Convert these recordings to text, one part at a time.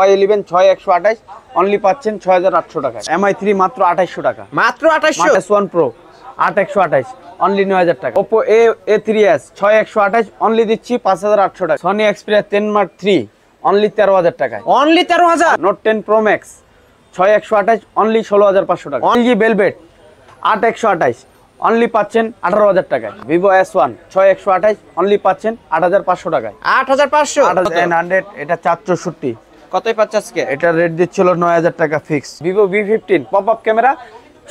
Y11 6128 only পাচ্ছেন 6800 টাকায়। MI3 মাত্র 2800 টাকা। মাত্র 2800। S1 Pro 8128 অনলি 9000 টাকা। Oppo A3s 6128 অনলি দিচ্ছি 5800 টাকা। Sony Xperia 10 Mark III only 13000 টাকায়। Only 13000। Note 10 Pro Max 6128 only 16500 টাকা। LG Velvet 8128 অনলি পাচ্ছেন 18000 টাকায়। Vivo S1 6128 অনলি পাচ্ছেন 8500 টাকায়। 8500 N100 এটা 464 কতই পাচ্ছ আজকে? এটা রেট দিচ্ছিল 9000 টাকা fix. Vivo V15 popup camera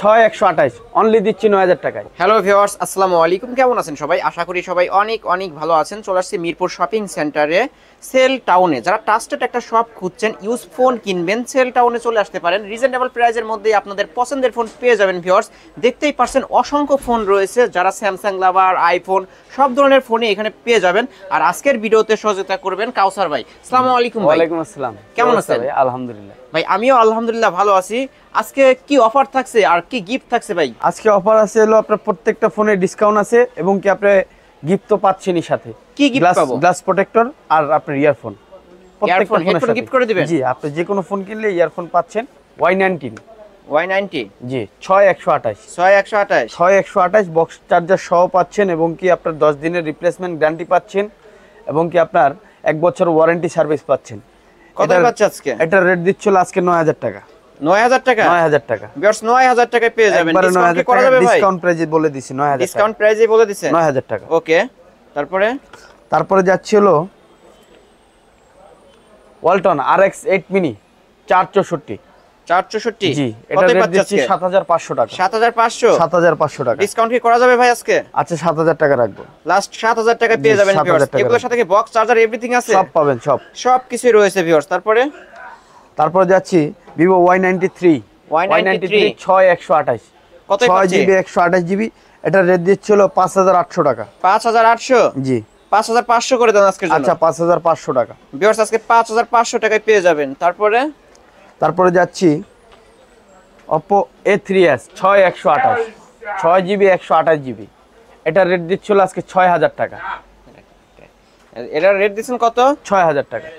6128 only দিচ্ছি 9000 টাকায়। হ্যালো ভিউয়ার্স, আসসালামু আলাইকুম। কেমন আছেন সবাই? আশা করি সবাই অনেক অনেক ভালো আছেন। চলে আসছি মিরপুর শপিং সেন্টারে সেল টাউনে। যারা ট্রাস্টেড একটা শপ খুঁজছেন, ইউজ ফোন কিনবেন, সেল টাউনে চলে আসতে পারেন। রিজনেবল প্রাইসের মধ্যে আপনাদের পছন্দের ফোন পেয়ে যাবেন। ভিউয়ার্স দেখতেই পারছেন অসংখ্য ফোন রয়েছে। যারা স্যামসাং লাভার, আইফোন সব ধরনের ফোনই এখানে পেয়ে যাবেন। আর আজকের ভিডিওতে সহযোগিতা করবেন কাউসার ভাই। আসসালামু আলাইকুম ভাই। ওয়ালাইকুম আসসালাম। কেমন আছেন ভাই? আলহামদুলিল্লাহ। ভাই আমিও আলহামদুলিল্লাহ ভালো আছি। আজকে কি অফার থাকছে আর কি গিফট থাকছে ভাই? আজকে অফার আছে হলো আপনার প্রত্যেকটা ফোনে ডিসকাউন্ট আছে এবং কি আপনি গিফট তো পাচ্ছেনই সাথে। কি গিফট পাবো? গ্লাস প্রোটেক্টর আর আপনার ইয়ারফোন। ইয়ারফোন হেডফোন গিফট করে দিবেন? জি, আপনি যে কোনো ফোন কিনলে ইয়ারফোন পাচ্ছেন। Y90 জি 6128 6128 বক্স চার্জার সহ পাচ্ছেন এবং কি আপনার 10 দিনের রিপ্লেসমেন্ট গ্যারান্টি পাচ্ছেন এবং কি আপনার 1 বছর ওয়ারেন্টি সার্ভিস পাচ্ছেন। কত পাচ্ছ আজকে? এটা রেট দিচ্ছিল আজকে 9000 টাকা। 9000 টাকা? 9000 টাকা। ভিউয়ার্স 9000 টাকায় পেয়ে যাবেন। ডিসকাউন্ট কি করা যাবে ভাই? ডিসকাউন্ট প্রাইসে বলে দিছি 9000 টাকা। ডিসকাউন্ট প্রাইসে বলে দিছেন 9000 টাকা। ওকে। তারপরে যাচ্ছে হলো ওয়ালটন RX 8 মিনি 464 জি, এটা রেট দিচ্ছি 7500 টাকা। 7500 টাকা। ডিসকাউন্ট কি করা যাবে ভাই আজকে? আচ্ছা 7000 টাকা রাখবো। লাস্ট 7000 টাকা পেয়ে যাবেন ভিউয়ার্স। এগুলোর সাথে কি বক্স চার্জার এভরিথিং আছে? সব পাবেন, সব কিছুই রয়েছে ভিউয়ার্স। তারপরে যাচ্ছি Vivo Y93 6128 কত পাচ্ছি? 6GB 128GB এটা রেট দিচ্ছিল 5800 টাকা। 5800 জি 5500 করে দেন আজকের জন্য। আচ্ছা 5500 টাকা। ভিউয়ার্স আজকে 5500 টাকায় পেয়ে যাবেন। তারপরে যাচ্ছি Oppo A3s 6128 6GB 128GB এটা রেট দিচ্ছিল আজকে 6000 টাকা। এটা রেট দিছেন কত? 6000 টাকা।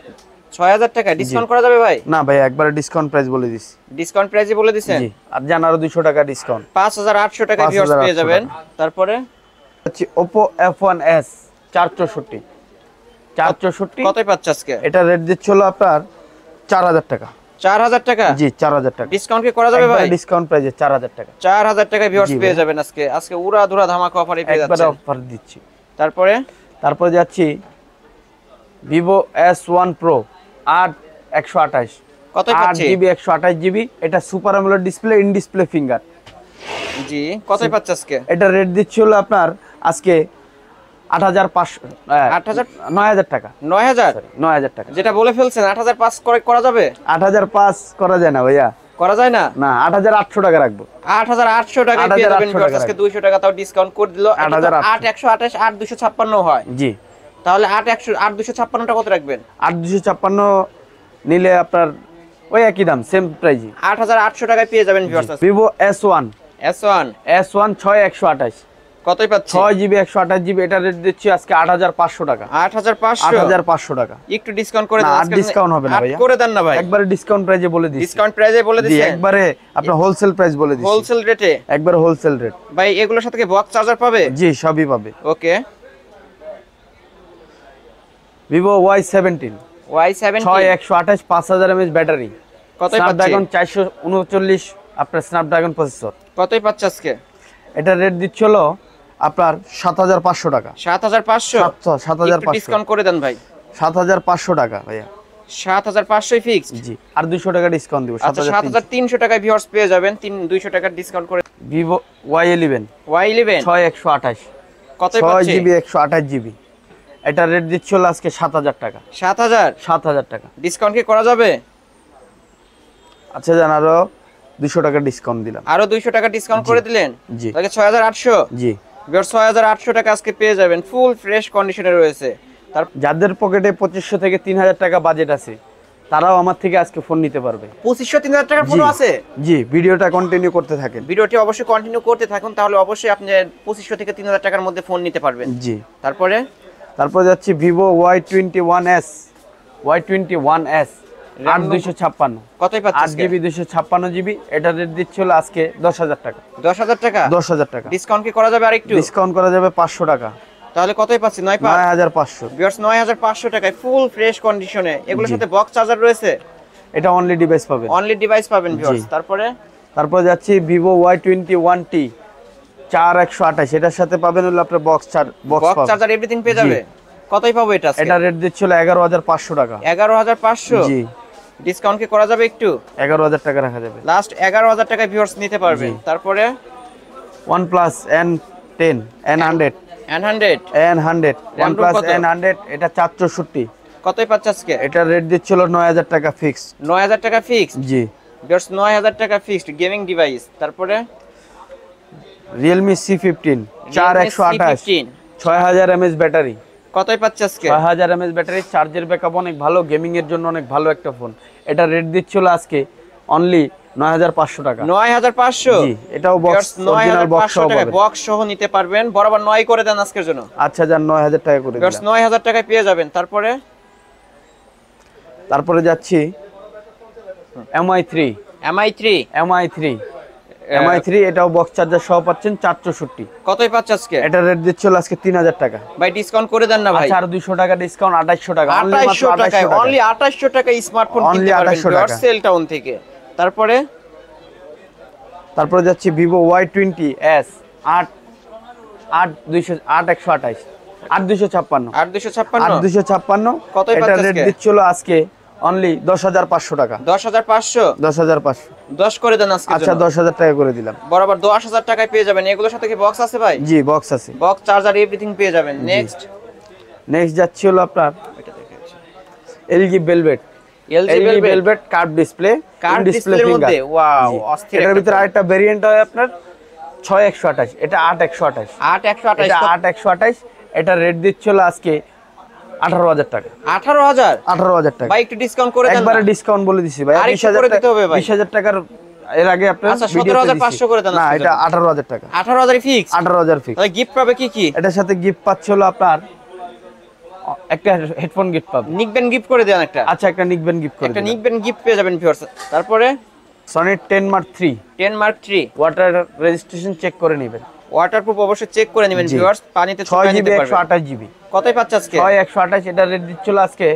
6000 টাকা। ডিসকাউন্ট করা যাবে ভাই? না ভাই, একবারে ডিসকাউন্ট প্রাইস বলে দিছি। ডিসকাউন্ট প্রাইসে বলে দিছেন? জি, আর জান আরো 200 টাকা ডিসকাউন্ট। 5800 টাকা ভিউয়ার্স পেয়ে যাবেন। তারপরে হচ্ছে Oppo F1s 464 কতই পাচ্ছ আজকে? এটা রেট দিচ্ছিল আপনার 4000 টাকা। 4000 টাকা? জি 4000 টাকা। ডিসকাউন্ট কি করা যাবে ভাই? ডিসকাউন্ট প্রাইসে 4000 টাকা। 4000 টাকা ভিউয়ার্স পেয়ে যাবেন আজকে উড়াধুরা ধামাকা অফারে পেয়ে যাচ্ছেন। একবারে অফার দিচ্ছি। তারপরে যাচ্ছি Vivo S1 Pro 8128 কতই পাচ্ছি? 8GB 128GB এটা super AMOLED display, in display finger. জি কতই পাচ্ছ আজকে? এটা রেট দিচ্ছিল আপনার আজকে 9000 টাকা। 9000 টাকা। যেটা বলে ফেলছেন 8005 করা যাবে? 8005 করা যায় না ভাইয়া। করা যায় না? না 8800 টাকা রাখবো। 8800 টাকা পেয়ে যাবেন ভিউয়ার্স। আজকে 200 টাকা তাও ডিসকাউন্ট করে দিল। 8128 8256 হয়। জি তাহলে 8256 টা কত রাখবেন? 8256 নিলে আপনার ওই একই দাম, সেম প্রাইসই 8800 টাকায় পেয়ে যাবেন ভিউয়ার্স। Vivo S1 6128 কতই পাচ্ছি? 6GB 128GB এটা রেট দিচ্ছি আজকে 8500 টাকা। 8500 টাকা। একটু ডিসকাউন্ট করে দেন আজকে। ডিসকাউন্ট হবে না ভাইয়া। করে দেন না ভাই। একবারে ডিসকাউন্ট প্রাইসে বলে দিছি। ডিসকাউন্ট প্রাইসে বলে দিছেন? জি একবারে আপনার হোলসেল প্রাইস বলে দিছি। হোলসেল রেটে? একবারে হোলসেল রেট। ভাই এগুলোর সাথে কি বক্স চার্জার পাবে? জি সবই পাবে। ওকে। Vivo Y17 6128 5000 mAh battery. কতই পাচ্ছি? Snapdragon 439 আপনার স্ন্যাপড্রাগন প্রসেসর। কতই পাচ্ছ আজকে? এটা রেট দিচ্ছিল আপনার 7500 টাকা। 7500 ডিসকাউন্ট করে দেন ভাই। 7500 টাকা ভাইয়া। 7500 ফিক্স? জি আর 200 টাকা ডিসকাউন্ট দিব। আচ্ছা 7300 টাকায় ভিউয়ার্স পেয়ে যাবেন। 200 টাকা ডিসকাউন্ট করে। Vivo Y11 6128 কতই পাচ্ছি? 6GB 128GB এটা রেট দিচ্ছিল আজকে 7000 টাকা। 7000 টাকা। ডিসকাউন্ট কি করা যাবে? আচ্ছা জান আরো 200 টাকা ডিসকাউন্ট দিলাম। আরো 200 টাকা ডিসকাউন্ট করে দিলেন? জি তাহলে 6800? জি ভিউয়ার্স 6800 টাকা আজকে পেয়ে যাবেন। ফুল ফ্রেশ কন্ডিশনে রয়েছে। যাদের পকেটে 2500 থেকে 3000 টাকা বাজেট আছে তারাও আমার থেকে আজকে ফোন নিতে পারবে। 2500 3000 টাকার ফোন আছে? জি ভিডিওটা কন্টিনিউ করতে থাকেন। ভিডিওটি অবশ্যই কন্টিনিউ করতে থাকুন, তাহলে অবশ্যই আপনি 2500 থেকে 3000 টাকার মধ্যে ফোন নিতে পারবেন। জি তারপরে যাচ্ছি Vivo Y21s 8 256 কতই পাচ্ছেন 8 জিবি 256 জিবি, এটা রেট দিচ্ছিল আজকে 10,000 টাকা। 10,000 টাকা? 10,000 টাকা। ডিসকাউন্ট কি করা যাবে আরেকটু? ডিসকাউন্ট করা যাবে 500 টাকা। তাহলে কতই পাচ্ছি? 9,500। ভিউয়ার্স 9,500 টাকায় ফুল ফ্রেশ কন্ডিশনে। এগুলোর সাথে বক্স চার্জার রয়েছে? এটা অনলি ডিভাইস পাবেন। অনলি ডিভাইস পাবেন ভিউয়ার্স। তারপর যাচ্ছি Vivo Y21T 4128, এটার সাথে পাবেন হলো আপনার বক্স চার্জার এভরিথিং পেয়ে যাবে। কতই পাবো এটা আজকে? এটা রেট দিচ্ছিল 11,500 টাকা। 11,500? জি। ডিসকাউন্ট কি করা যাবে একটু? 11,000 টাকা রাখা যাবে। লাস্ট 11,000 টাকায় ভিউয়ার্স নিতে পারবেন। তারপরে OnePlus N10 N100 OnePlus N100, এটা 464। কতই পাচ্ছে আজকে? এটা রেট দিচ্ছিল 9,000 টাকা ফিক্স। 9,000 টাকা ফিক্স? জি। ভিউয়ার্স 9,000 টাকা ফিক্সড গেমিং ডিভাইস। তারপরে Realme C15 4128, 6000 mAh ব্যাটারি। কতই পাচ্ছে আজকে? 6000 mAh ব্যাটারি, চার্জের ব্যাকআপ অনেক ভালো, গেমিং এর জন্য অনেক ভালো একটা ফোন। এটা রেট দিচ্ছিল আজকে অনলি 9,500 টাকা। 9,500? জি। এটাও বক্স, অরিজিনাল বক্স সহ পাবেন। বক্স সহ নিতে পারবেন। বরাবর 9 করে দেন আজকের জন্য। আচ্ছা যান 9,000 টাকা করে দিলাম। 9,000 টাকায় পেয়ে যাবেন। তারপরে যাচ্ছি MI3, এটাও বক্স চার্জার সহ পাচ্ছেন 464। কতই পাচ্ছে আজকে? এটা রেট দিচ্ছিল আজকে 3,000 টাকা। ভাই ডিসকাউন্ট করে দেন না ভাই। আচ্ছা আর 200 টাকা ডিসকাউন্ট, 2,800 টাকা। অনলি 2,800 টাকায় স্মার্টফোন কিনতে পারবেন সেল টাউন থেকে। তারপরে যাচ্ছি Vivo Y20s 8,258, 8,256। কতই এটা পাচ্ছে রেট আজকে? দিচ্ছিল আজকে অনলি 10,500 টাকা। 10,500? 10,500। 10 করে দেন আজকে। আচ্ছা 10,000 টাকা করে দিলাম। বরাবর 10,000 টাকায় পেয়ে যাবেন। এগুলোর সাথে কি বক্স আছে ভাই? জি বক্স আছে। বক্স চার্জার এভরিথিং পেয়ে যাবেন। নেক্সট যাচ্ছি হলো আপনার LG Velvet কার্ভ ডিসপ্লে, ডিসপ্লের মধ্যে ওয়াও অস্থির। এটার ভিতরে আরেকটা ভেরিয়েন্ট হয় আপনার 6128, এটা 8128। 8128? এটা 8128, এটা রেট দিচ্ছিল আজকে 18,000 টাকা। 18,000 টাকা। ভাই একটু ডিসকাউন্ট করে দেন। একবারে ডিসকাউন্ট বলে দিছি ভাই। 20,000 দিতে হবে ভাই। 20,000 টাকার এর আগে আপনার আচ্ছা 17,500 করে দেন। না এটা 18,000 টাকা। 18,000 ফিক্স? 18,000 ফিক্স। তাহলে গিফট পাবে কি? এটার সাথে গিফট পাচ্ছে হলো আপনার একটা হেডফোন গিফট পাবে। নিকবেন গিফট করে দেন একটা। আচ্ছা একটা নিকবেন গিফট করে একটা নিকবেন গিফট পেয়ে যাবেন ভিউয়ার্স। তারপরে Sony 10 Mark III water registration check করে নেবেন। ওয়াটারপ্রুফ অবশ্যই চেক করে নেবেন ভিউয়ার্স। পানিতে 6 শুকায় জিবি নিতে পারবেন। 128 জিবি। কতই পাচ্ছে আজকে? 6128, এটা রেট দিচ্ছিল আজকে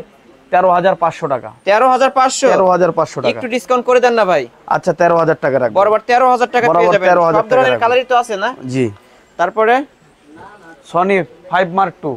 13,500 টাকা। 13,500? 13,500 টাকা। একটু ডিসকাউন্ট করে দেন না ভাই। আচ্ছা 13,000 টাকা রাখবো। বরাবর 13,000 টাকা পেয়ে যাবেন। সব ধরনের কালারই তো আছে না? জি। তারপরে Sony 5 Mark II।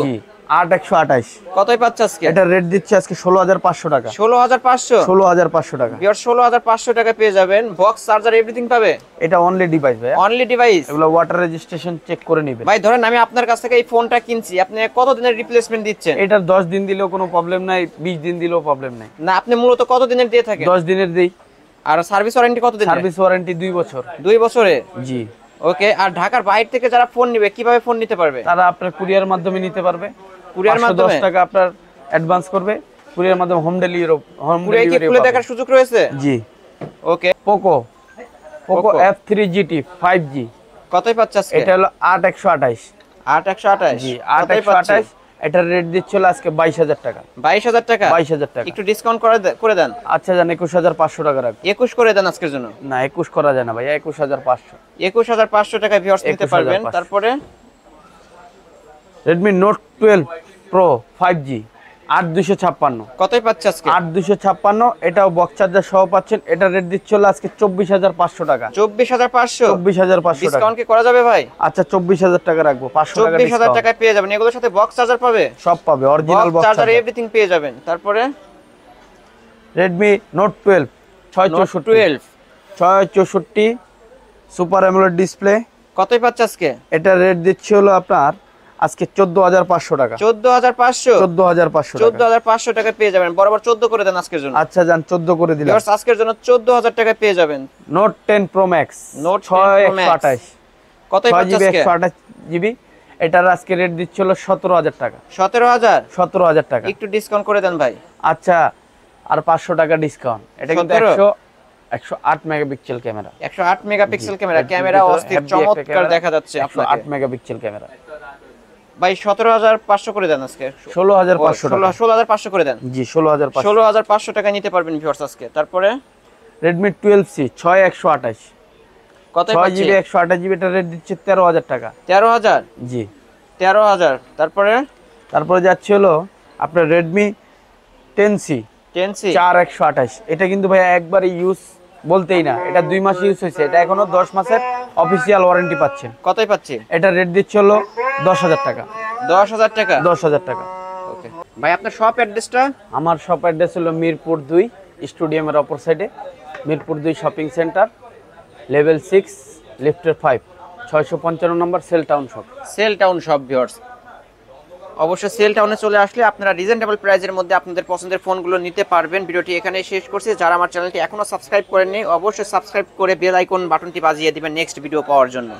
জি 8128। কতই পাচ্ছে আজকে? এটা রেট দিচ্ছে আজকে 16,500 টাকা। 16,500? 16,500 টাকা। ভিউয়ার্স 16,500 টাকা পেয়ে যাবেন। বক্স চার্জার এভরিথিং পাবে? এটা অনলি ডিভাইস ভাই। Only device? এগুলো ওয়াটার রেজিস্ট্রেশন চেক করে নেবেন। ভাই ধরেন আমি আপনার কাছ থেকে এই ফোনটা কিনছি, আপনি কত দিনের রিপ্লেসমেন্ট দিচ্ছেন? এটার 10 দিন দিলেও কোনো প্রবলেম নাই, 20 দিন দিলেও প্রবলেম নাই। না আপনি মূলত কত দিনের দিয়ে থাকেন? 10 দিনের দেই। আর সার্ভিস ওয়ারেন্টি কত দিনের? সার্ভিস ওয়ারেন্টি 2 বছর। 2 বছরে? জি। ওকে। আর ঢাকার বাইরে থেকে যারা ফোন নেবে কিভাবে ফোন নিতে পারবে? তারা আপনার কুরিয়ার মাধ্যমে নিতে পারবে। কুরিয়ার মাধ্যমে 10 টাকা আপনার অ্যাডভান্স করবে, কুরিয়ার মাধ্যমে হোম ডেলিভারি। কুরিয়ার কি খুলে দেখার সুযোগ রয়েছে? জি। ওকে। পোকো F3 GT 5G কতই পাচ্ছে আজকে? এটা হলো 8128। 8128? জি 8128। এটার রেট দিচ্ছিল আজকে 22,000 টাকা। 22,000 টাকা? 22,000 টাকা। একটু ডিসকাউন্ট করে দেন। আচ্ছা জান 21,500 টাকা রাখবো। 21 করে দেন আজকের জন্য। না 21 করা যায় না ভাই, 21,500। 21,500 টাকা ভিউয়ার্স নিতে পারবেন। তারপরে Redmi Note 12 Pro 5G 8,256। কতই পাচ্ছে আজকে? 8,256, এটাও বক্স চার্জার সহ পাচ্ছেন। এটা রেট দিচ্ছিল আজকে 24,500 টাকা। 24,500? 24,500 টাকা। ডিসকাউন্ট কি করা যাবে ভাই? আচ্ছা 24,000 টাকা রাখবো, 500 টাকা 24,000 টাকায় পেয়ে যাবেন। এগুলোর সাথে বক্স চার্জার পাবে? সব পাবে, অরিজিনাল বক্স চার্জার এভরিথিং পেয়ে যাবেন। তারপরে Redmi Note 12 664 super AMOLED display. কতই পাচ্ছে আজকে? এটা রেট দিচ্ছে হলো আপনার আজকে 14,500 টাকা। 14,500? 14,500 টাকা। 14,500 টাকা পেয়ে যাবেন। বরাবর 14 করে দেন আজকের জন্য। আচ্ছা জান 14 করে দিলাম। ভিউয়ার্স আজকের জন্য 14,000 টাকা পেয়ে যাবেন। Note 10 Pro Max 6128। কতই পাচ্ছে আজকে? 6GB 128GB। এটার আজকে রেট দিচ্ছিল 17,000 টাকা। 17,000? 17,000 টাকা। একটু ডিসকাউন্ট করে দেন ভাই। আচ্ছা আর 500 টাকা ডিসকাউন্ট। এটা কিন্তু 108 megapixel camera. 108 megapixel camera. Camera অস্থির চমৎকার দেখা যাচ্ছে আপনাকে। 108 মেগাপিক্সেল ক্যামেরা। ভাই 17,500 করে দেন আজকে। 16,500 টাকা। 16,500 করে দেন। জি 16,500। 16,500 টাকা নিতে পারবেন ভিউয়ার্স আজকে। তারপরে রেডমি 12C 6128, কত 6 পাচ্ছি? জিবি 128 জিবি, এটা রেট দিচ্ছে 13,000 টাকা। 13,000। জি 13,000। তারপরে যাচ্ছে হলো আপনার রেডমি 10C 10C 4128, এটা কিন্তু ভাই একবারে ইউজ বলতেই না, এটা 2 মাস ইউজ হয়েছে, এটা এখনো 10 মাসের অফিসিয়াল ওয়ারেন্টি পাচ্ছেন। কতই পাচ্ছি? এটা রেট দিচ্ছে হলো 10,000 টাকা। 10,000 টাকা। 10,000 টাকা। ওকে ভাই, আপনার শপ অ্যাড্রেসটা? আমার শপ অ্যাড্রেস হলো মিরপুর 2 স্টেডিয়ামের অপর সাইডে, মিরপুর 2 শপিং সেন্টার, লেভেল 6 লিফটের 5, 655 number, Cell Town shop. Cell Town shop viewers. অবশ্যই সেল টাউনে চলে আসলে আপনারা রিজনেবল প্রাইসের মধ্যে আপনাদের পছন্দের ফোনগুলো নিতে পারবেন। ভিডিওটি এখানে শেষ করছি। যারা আমার চ্যানেলটি এখনো সাবস্ক্রাইব করেননি অবশ্যই সাবস্ক্রাইব করে বেল আইকন বাটনটি বাজিয়ে দিবেন নেক্সট ভিডিও পাওয়ার জন্য।